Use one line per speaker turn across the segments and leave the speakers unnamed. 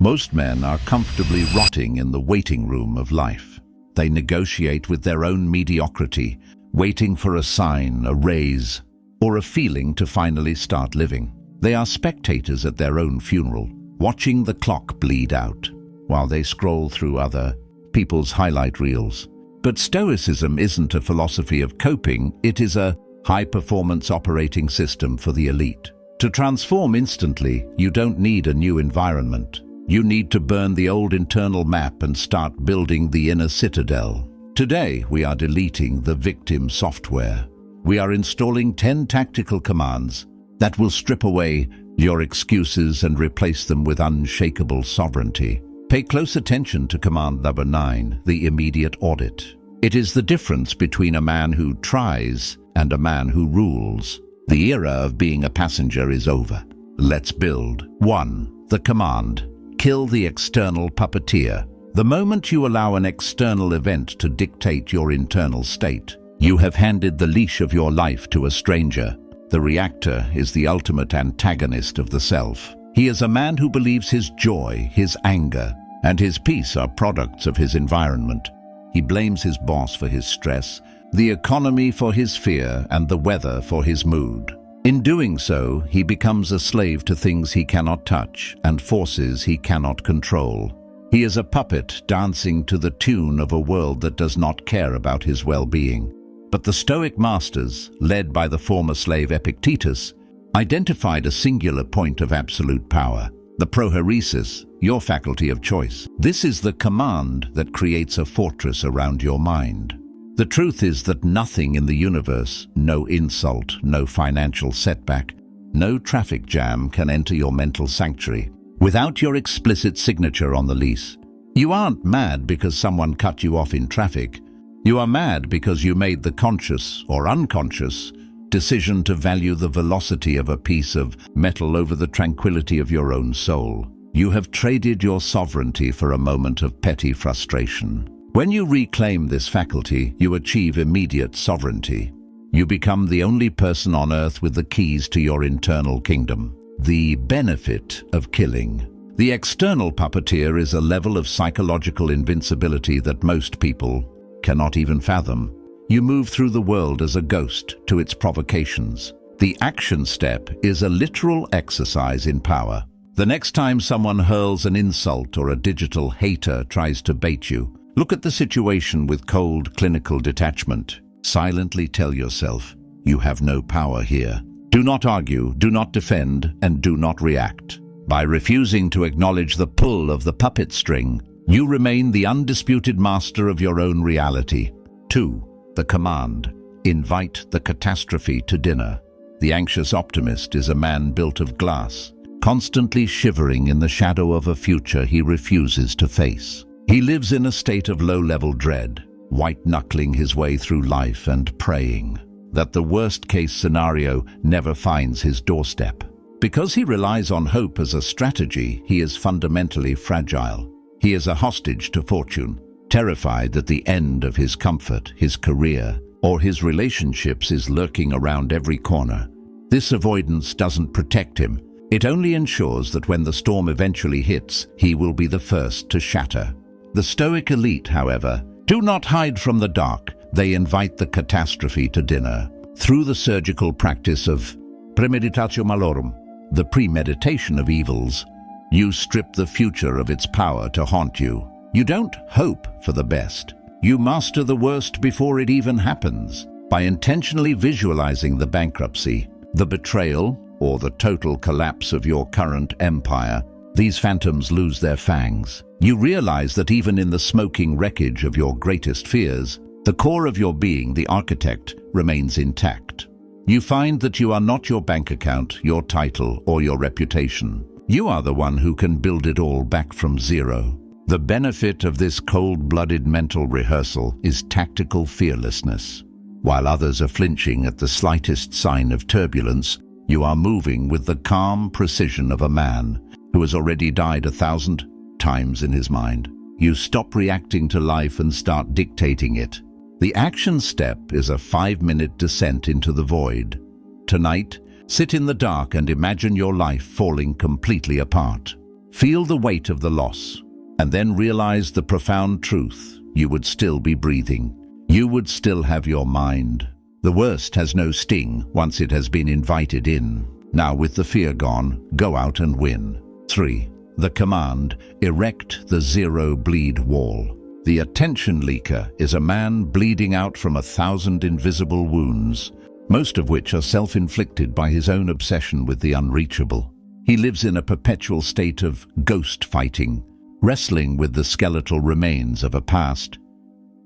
Most men are comfortably rotting in the waiting room of life. They negotiate with their own mediocrity, waiting for a sign, a raise, or a feeling to finally start living. They are spectators at their own funeral, watching the clock bleed out, while they scroll through other people's highlight reels. But Stoicism isn't a philosophy of coping, it is a high-performance operating system for the elite. To transform instantly, you don't need a new environment. You need to burn the old internal map and start building the inner citadel. Today, we are deleting the victim software. We are installing 10 tactical commands that will strip away your excuses and replace them with unshakable sovereignty. Pay close attention to command number 9, the immediate audit. It is the difference between a man who tries and a man who rules. The era of being a passenger is over. Let's build. 1. The command. Kill the external puppeteer. The moment you allow an external event to dictate your internal state, you have handed the leash of your life to a stranger. The reactor is the ultimate antagonist of the self. He is a man who believes his joy, his anger, and his peace are products of his environment. He blames his boss for his stress, the economy for his fear, and the weather for his mood. In doing so, he becomes a slave to things he cannot touch and forces he cannot control. He is a puppet dancing to the tune of a world that does not care about his well-being. But the Stoic masters, led by the former slave Epictetus, identified a singular point of absolute power, the Prohairezis, your faculty of choice. This is the command that creates a fortress around your mind. The truth is that nothing in the universe, no insult, no financial setback, no traffic jam can enter your mental sanctuary without your explicit signature on the lease. You aren't mad because someone cut you off in traffic. You are mad because you made the conscious or unconscious decision to value the velocity of a piece of metal over the tranquility of your own soul. You have traded your sovereignty for a moment of petty frustration. When you reclaim this faculty, you achieve immediate sovereignty. You become the only person on earth with the keys to your internal kingdom. The benefit of killing. The external puppeteer is a level of psychological invincibility that most people cannot even fathom. You move through the world as a ghost to its provocations. The action step is a literal exercise in power. The next time someone hurls an insult or a digital hater tries to bait you, look at the situation with cold, clinical detachment. Silently tell yourself, you have no power here. Do not argue, do not defend, and do not react. By refusing to acknowledge the pull of the puppet string, you remain the undisputed master of your own reality. 2. The command. Invite the catastrophe to dinner. The anxious optimist is a man built of glass, constantly shivering in the shadow of a future he refuses to face. He lives in a state of low-level dread, white-knuckling his way through life and praying that the worst-case scenario never finds his doorstep. Because he relies on hope as a strategy, he is fundamentally fragile. He is a hostage to fortune, terrified that the end of his comfort, his career, or his relationships is lurking around every corner. This avoidance doesn't protect him. It only ensures that when the storm eventually hits, he will be the first to shatter. The Stoic elite, however, do not hide from the dark. They invite the catastrophe to dinner. Through the surgical practice of Premeditatio Malorum, the premeditation of evils, you strip the future of its power to haunt you. You don't hope for the best. You master the worst before it even happens. By intentionally visualizing the bankruptcy, the betrayal, or the total collapse of your current empire, these phantoms lose their fangs. You realize that even in the smoking wreckage of your greatest fears, the core of your being, the architect, remains intact. You find that you are not your bank account, your title, or your reputation. You are the one who can build it all back from zero. The benefit of this cold-blooded mental rehearsal is tactical fearlessness. While others are flinching at the slightest sign of turbulence, you are moving with the calm precision of a man who has already died 1,000 times in his mind. You stop reacting to life and start dictating it. The action step is a 5-minute descent into the void. Tonight, sit in the dark and imagine your life falling completely apart. Feel the weight of the loss, and then realize the profound truth. You would still be breathing. You would still have your mind. The worst has no sting once it has been invited in. Now, with the fear gone, go out and win. 3. The command: erect the zero bleed wall. The attention leaker is a man bleeding out from 1,000 invisible wounds, most of which are self-inflicted by his own obsession with the unreachable. He lives in a perpetual state of ghost fighting, wrestling with the skeletal remains of a past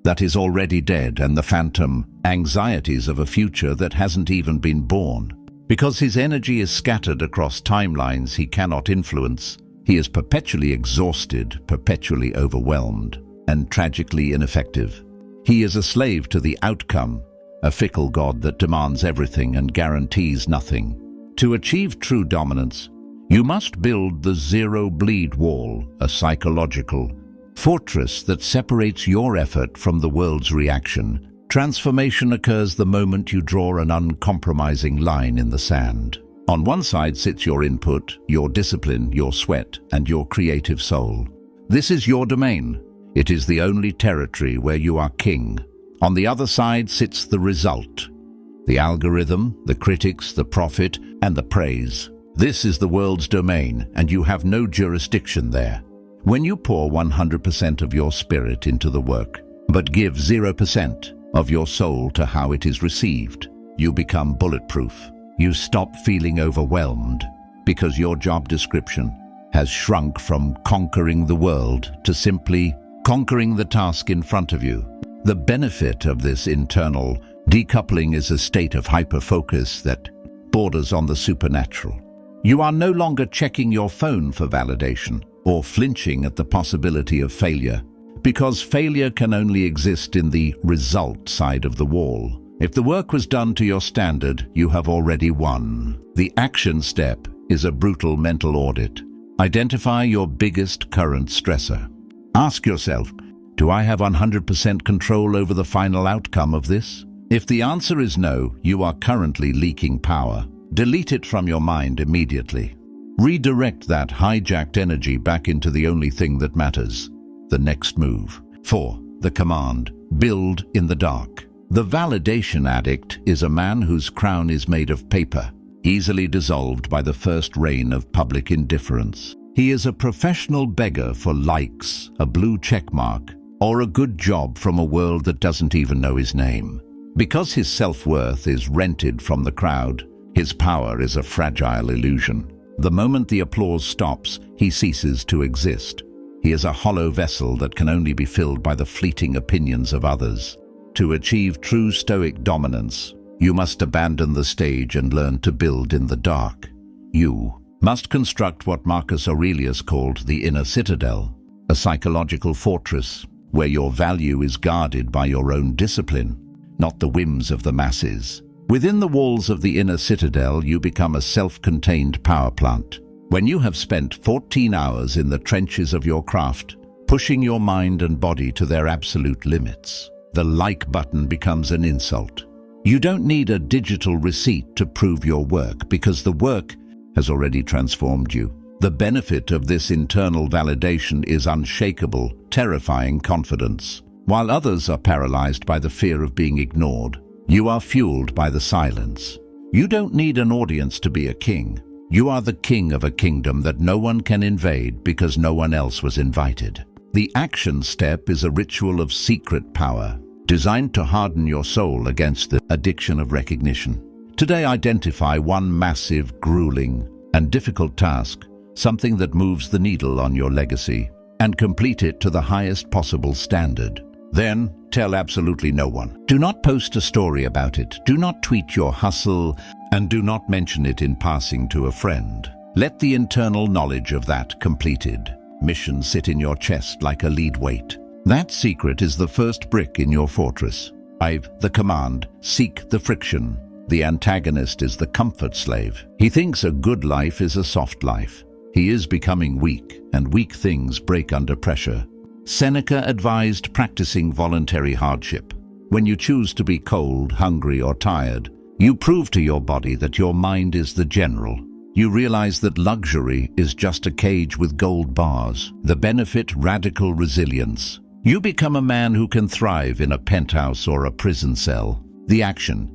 that is already dead and the phantom anxieties of a future that hasn't even been born. Because his energy is scattered across timelines he cannot influence, he is perpetually exhausted, perpetually overwhelmed, and tragically ineffective. He is a slave to the outcome, a fickle god that demands everything and guarantees nothing. To achieve true dominance, you must build the zero bleed wall, a psychological fortress that separates your effort from the world's reaction. Transformation occurs the moment you draw an uncompromising line in the sand. On one side sits your input, your discipline, your sweat, and your creative soul. This is your domain. It is the only territory where you are king. On the other side sits the result, the algorithm, the critics, the profit, and the praise. This is the world's domain, and you have no jurisdiction there. When you pour 100% of your spirit into the work, but give 0% of your soul to how it is received, you become bulletproof. You stop feeling overwhelmed because your job description has shrunk from conquering the world to simply conquering the task in front of you. The benefit of this internal decoupling is a state of hyperfocus that borders on the supernatural. You are no longer checking your phone for validation or flinching at the possibility of failure, because failure can only exist in the result side of the wall. If the work was done to your standard, you have already won. The action step is a brutal mental audit. Identify your biggest current stressor. Ask yourself, do I have 100% control over the final outcome of this? If the answer is no, you are currently leaking power. Delete it from your mind immediately. Redirect that hijacked energy back into the only thing that matters, the next move. 4. The command: build in the dark. The validation addict is a man whose crown is made of paper, easily dissolved by the first rain of public indifference. He is a professional beggar for likes, a blue check mark, or a good job from a world that doesn't even know his name. Because his self-worth is rented from the crowd, his power is a fragile illusion. The moment the applause stops, he ceases to exist. He is a hollow vessel that can only be filled by the fleeting opinions of others. To achieve true Stoic dominance, you must abandon the stage and learn to build in the dark. You must construct what Marcus Aurelius called the Inner Citadel, a psychological fortress where your value is guarded by your own discipline, not the whims of the masses. Within the walls of the Inner Citadel, you become a self-contained power plant. When you have spent 14 hours in the trenches of your craft, pushing your mind and body to their absolute limits, the like button becomes an insult. You don't need a digital receipt to prove your work, because the work has already transformed you. The benefit of this internal validation is unshakable, terrifying confidence. While others are paralyzed by the fear of being ignored, you are fueled by the silence. You don't need an audience to be a king. You are the king of a kingdom that no one can invade because no one else was invited. The action step is a ritual of secret power, designed to harden your soul against the addiction of recognition. Today, identify one massive, grueling, and difficult task, something that moves the needle on your legacy, and complete it to the highest possible standard. Then, tell absolutely no one. Do not post a story about it. Do not tweet your hustle, and do not mention it in passing to a friend. Let the internal knowledge of that completed mission sit in your chest like a lead weight. That secret is the first brick in your fortress. 5. The command: seek the friction. The antagonist is the comfort slave. He thinks a good life is a soft life. He is becoming weak, and weak things break under pressure. Seneca advised practicing voluntary hardship. When you choose to be cold, hungry, or tired, you prove to your body that your mind is the general. You realize that luxury is just a cage with gold bars. The benefit, radical resilience. You become a man who can thrive in a penthouse or a prison cell. The action.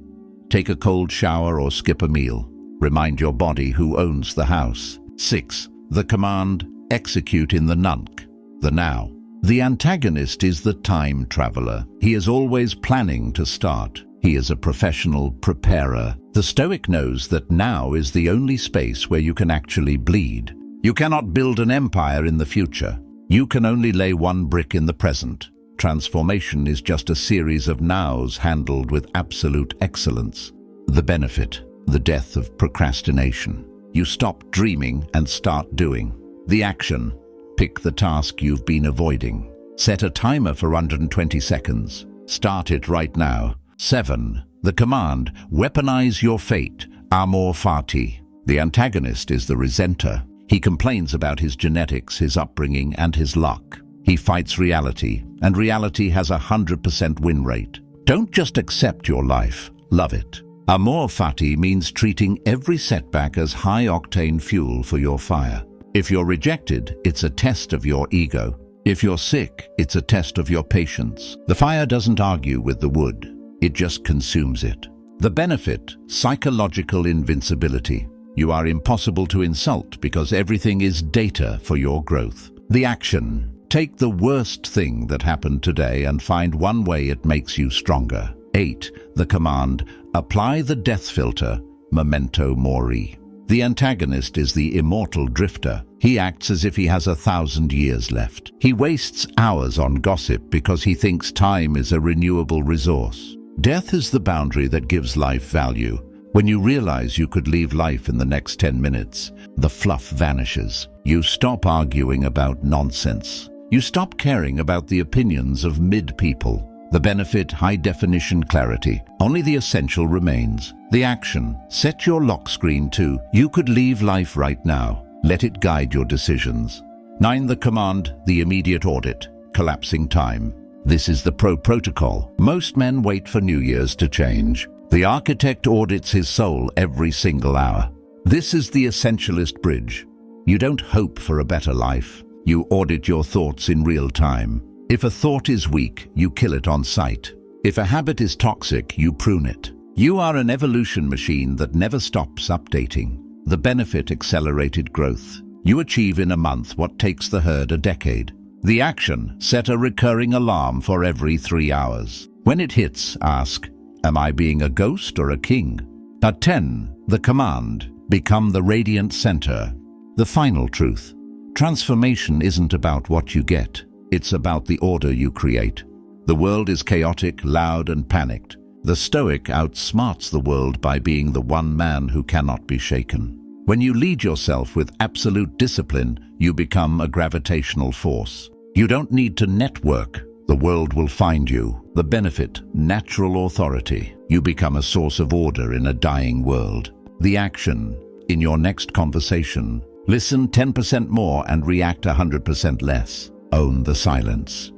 Take a cold shower or skip a meal. Remind your body who owns the house. 6. The command. Execute in the nunc. The now. The antagonist is the time traveler. He is always planning to start. He is a professional preparer. The Stoic knows that now is the only space where you can actually bleed. You cannot build an empire in the future. You can only lay one brick in the present. Transformation is just a series of nows handled with absolute excellence. The benefit, the death of procrastination. You stop dreaming and start doing. The action, pick the task you've been avoiding. Set a timer for 120 seconds. Start it right now. 7. The command, weaponize your fate, amor fati. The antagonist is the resenter. He complains about his genetics, his upbringing, and his luck. He fights reality, and reality has 100% win rate. Don't just accept your life, love it. Amor fati means treating every setback as high-octane fuel for your fire. If you're rejected, it's a test of your ego. If you're sick, it's a test of your patience. The fire doesn't argue with the wood. It just consumes it. The benefit, psychological invincibility. You are impossible to insult because everything is data for your growth. The action, take the worst thing that happened today and find one way it makes you stronger. 8. The command, apply the death filter, memento mori. The antagonist is the immortal drifter. He acts as if he has 1,000 years left. He wastes hours on gossip because he thinks time is a renewable resource. Death is the boundary that gives life value. When you realize you could leave life in the next 10 minutes, the fluff vanishes. You stop arguing about nonsense. You stop caring about the opinions of mid-people. The benefit, high-definition clarity. Only the essential remains. The action, set your lock screen to, you could leave life right now. Let it guide your decisions. 9. The command, the immediate audit, collapsing time. This is the protocol. Most men wait for New Year's to change. The architect audits his soul every single hour. This is the essentialist bridge. You don't hope for a better life. You audit your thoughts in real time. If a thought is weak, you kill it on sight. If a habit is toxic, you prune it. You are an evolution machine that never stops updating. The benefit, accelerated growth. You achieve in a month what takes the herd a decade. The action, set a recurring alarm for every 3 hours. When it hits, ask, am I being a ghost or a king? At 10, the command, become the radiant center. The final truth, transformation isn't about what you get. It's about the order you create. The world is chaotic, loud, and panicked. The Stoic outsmarts the world by being the one man who cannot be shaken. When you lead yourself with absolute discipline, you become a gravitational force. You don't need to network. The world will find you. The benefit, natural authority. You become a source of order in a dying world. The action, in your next conversation, listen 10% more and react 100% less. Own the silence.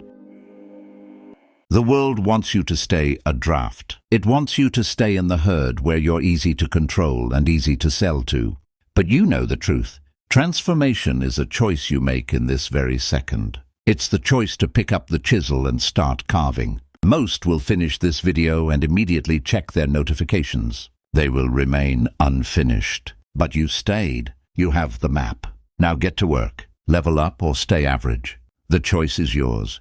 The world wants you to stay a draft. It wants you to stay in the herd where you're easy to control and easy to sell to. But you know the truth. Transformation is a choice you make in this very second. It's the choice to pick up the chisel and start carving. Most will finish this video and immediately check their notifications. They will remain unfinished. But you stayed. You have the map. Now get to work. Level up or stay average. The choice is yours.